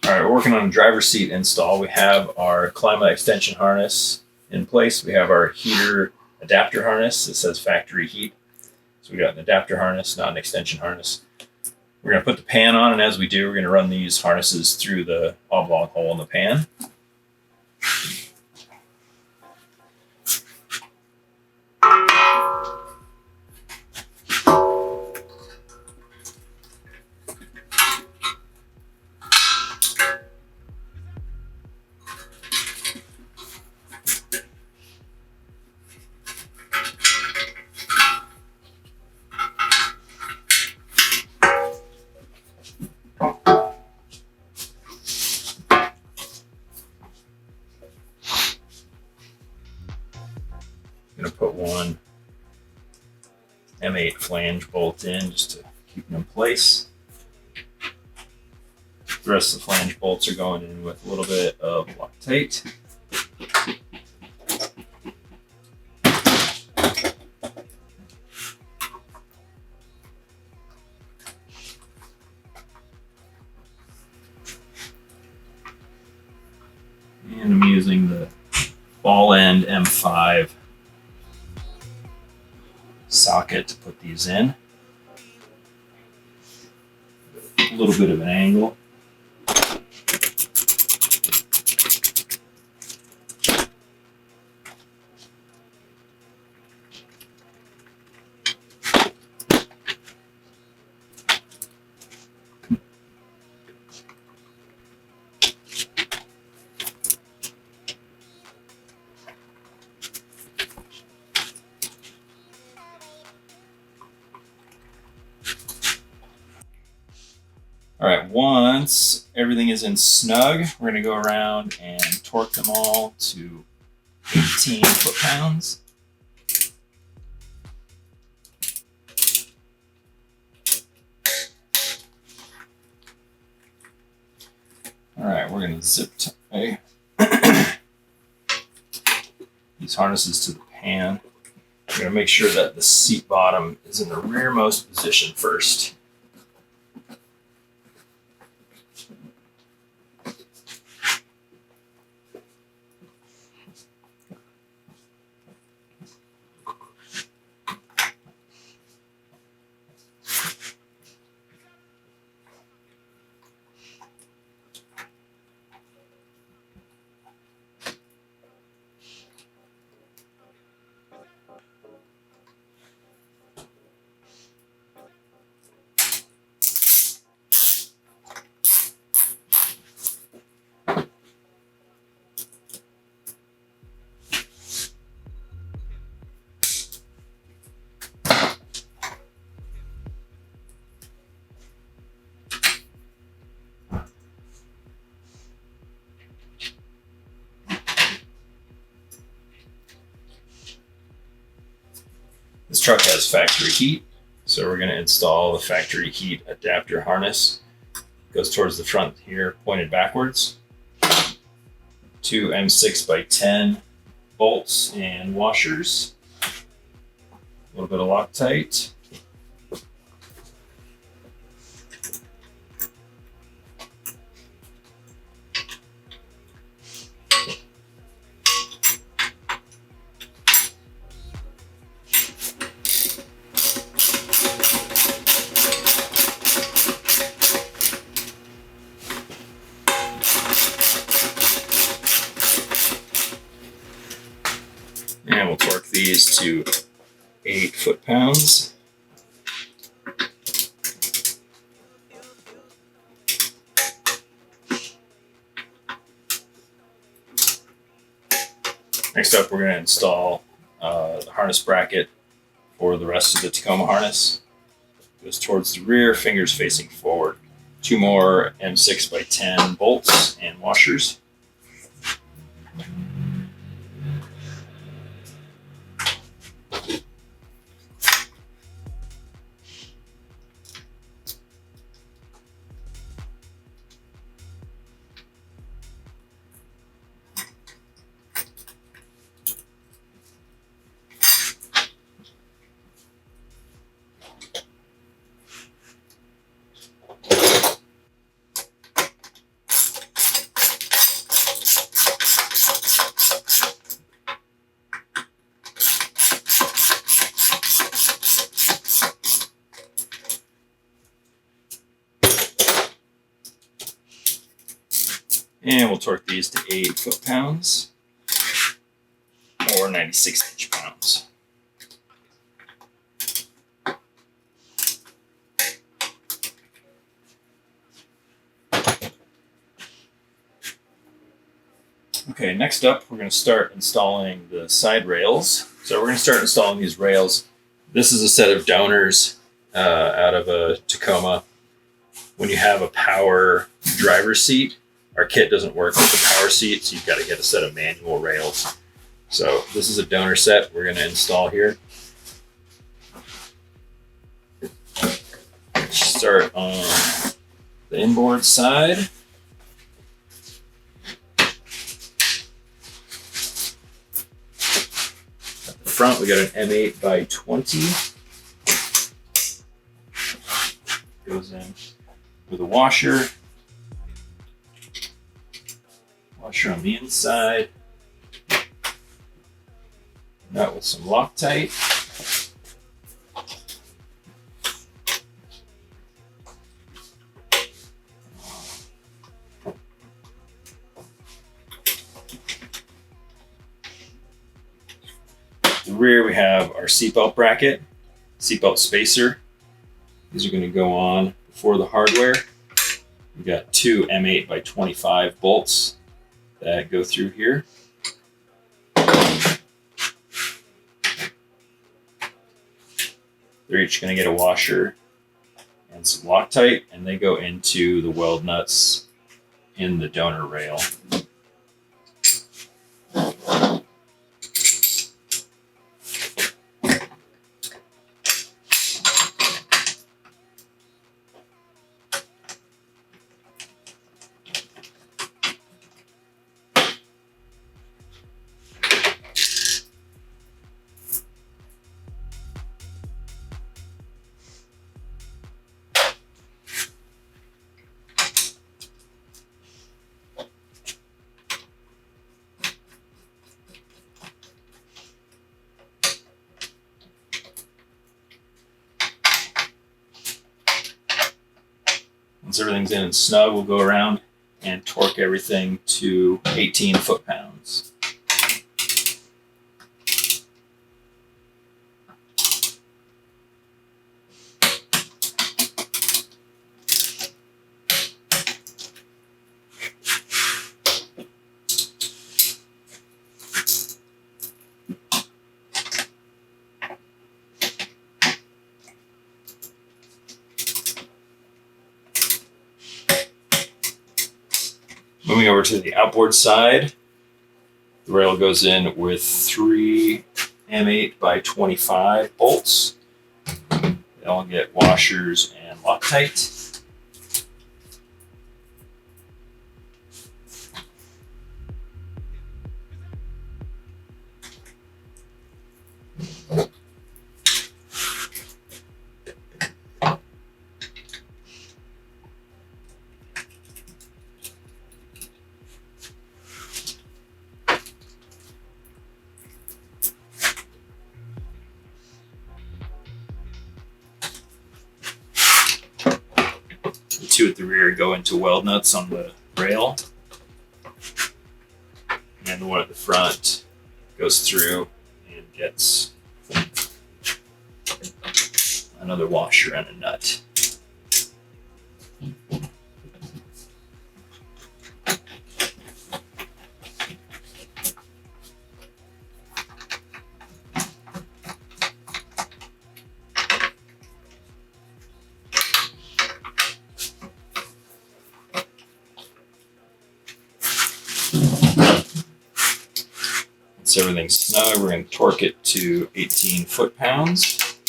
All right, we're working on a driver's seat install. We have our Klima extension harness in place. We have our heater adapter harness that says factory heat. So we got an adapter harness, not an extension harness. We're going to put the pan on, and as we do, we're going to run these harnesses through the oblong hole in the pan. I'm going to put one M8 flange bolt in just to keep them in place. The rest of the flange bolts are going in with a little bit of Loctite. And I'm using the ball end M5 socket to put these in. A little bit of an angle. All right, once everything is in snug, we're going to go around and torque them all to 18 foot-pounds. All right, we're going to zip tie these harnesses to the pan. We're going to make sure that the seat bottom is in the rearmost position first. This truck has factory heat, so we're going to install the factory heat adapter harness. It goes towards the front here, pointed backwards. 2 M6x10 bolts and washers. A little bit of Loctite. And we'll torque these to 8 foot-pounds. Next up, we're going to install the harness bracket for the rest of the Tacoma harness. It goes towards the rear, fingers facing forward. 2 more M6x10 bolts and washers. And we'll torque these to 8 foot-pounds or 96 inch-pounds. Okay, next up, we're going to start installing the side rails. So we're going to start installing these rails. This is a set of donors out of a Tacoma. When you have a power driver's seat, our kit doesn't work with the power seat, so you've got to get a set of manual rails. So this is a donor set we're going to install here. Start on the inboard side. At the front, we got an M8 by 20. Goes in with a washer. Washer on the inside. Nut with some Loctite. At the rear, we have our seatbelt bracket, seatbelt spacer. These are going to go on before the hardware. We've got 2 M8 by 25 bolts that go through here. They're each going to get a washer and some Loctite, and they go into the weld nuts in the donor rail. Once everything's in and snug, we'll go around and torque everything to 18 foot-pounds. Moving over to the outboard side, the rail goes in with 3 M8 by 25 bolts. They all get washers and Loctite. The 2 at the rear go into weld nuts on the rail, and the one at the front goes through and gets another washer and a nut. Once everything's snug, we're going to torque it to 18 foot-pounds.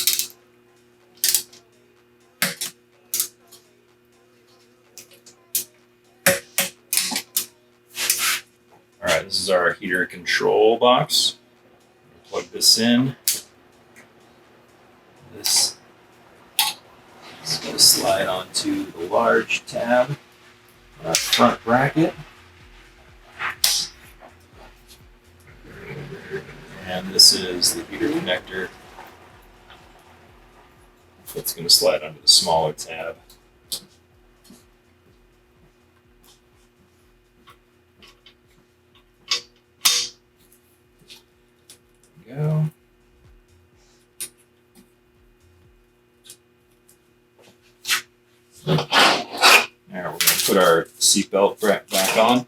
All right, this is our heater control box. Plug this in. This is going to slide onto the large tab on our front bracket. And this is the heater connector that's going to slide onto the smaller tab. we go. Now we're going to put our seatbelt back on.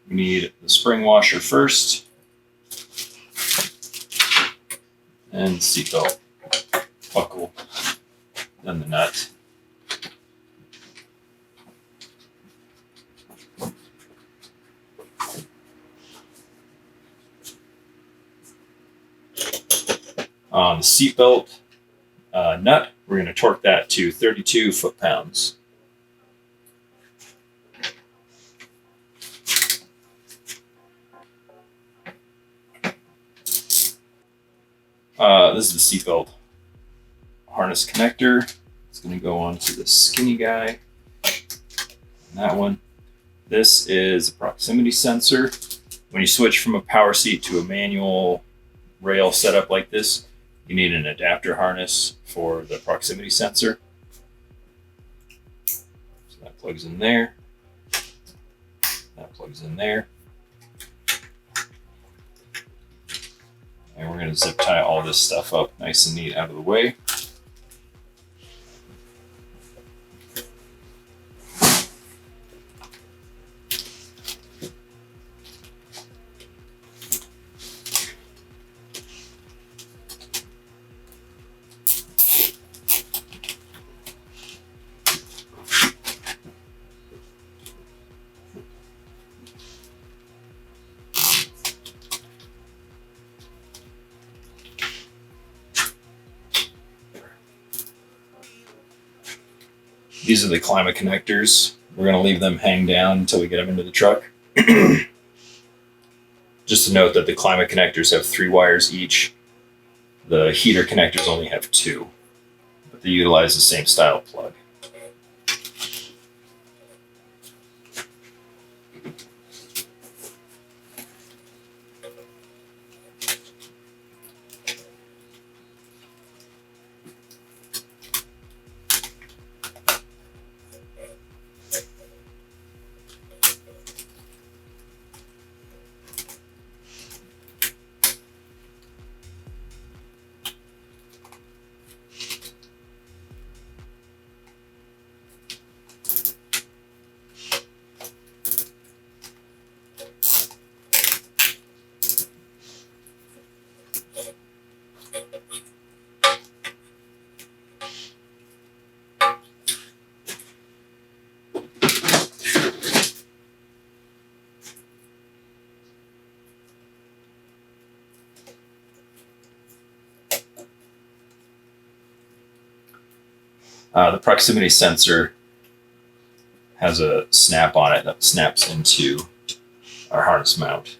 We need the spring washer first, and seatbelt buckle, then the nut. On the seatbelt nut, we're going to torque that to 32 foot-pounds. This is the seatbelt harness connector. It's going to go onto the skinny guy. And that one. This is a proximity sensor. When you switch from a power seat to a manual rail setup like this, you need an adapter harness for the proximity sensor. So that plugs in there. That plugs in there. And we're going to zip tie all this stuff up nice and neat out of the way. These are the Klima connectors. We're going to leave them hang down until we get them into the truck. Just to note that the Klima connectors have 3 wires each. The heater connectors only have 2, but they utilize the same style plug. The proximity sensor has a snap on it that snaps into our harness mount.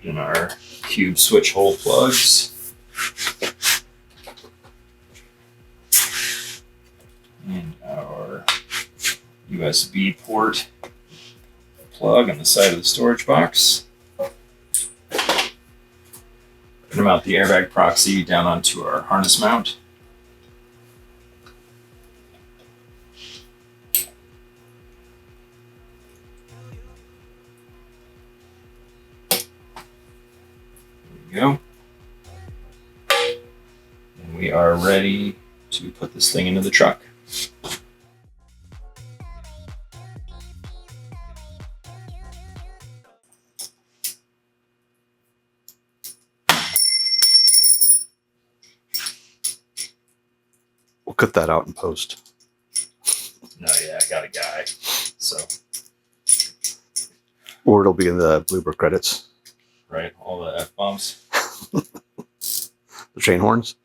In our cube switch hole plugs. And our USB port plug on the side of the storage box. Gonna mount the airbag proxy down onto our harness mount. Go. And we are ready to put this thing into the truck. We'll cut that out in post. No, yeah, I got a guy. So, Or it'll be in the blooper credits. right, all the F-bombs. The chain horns.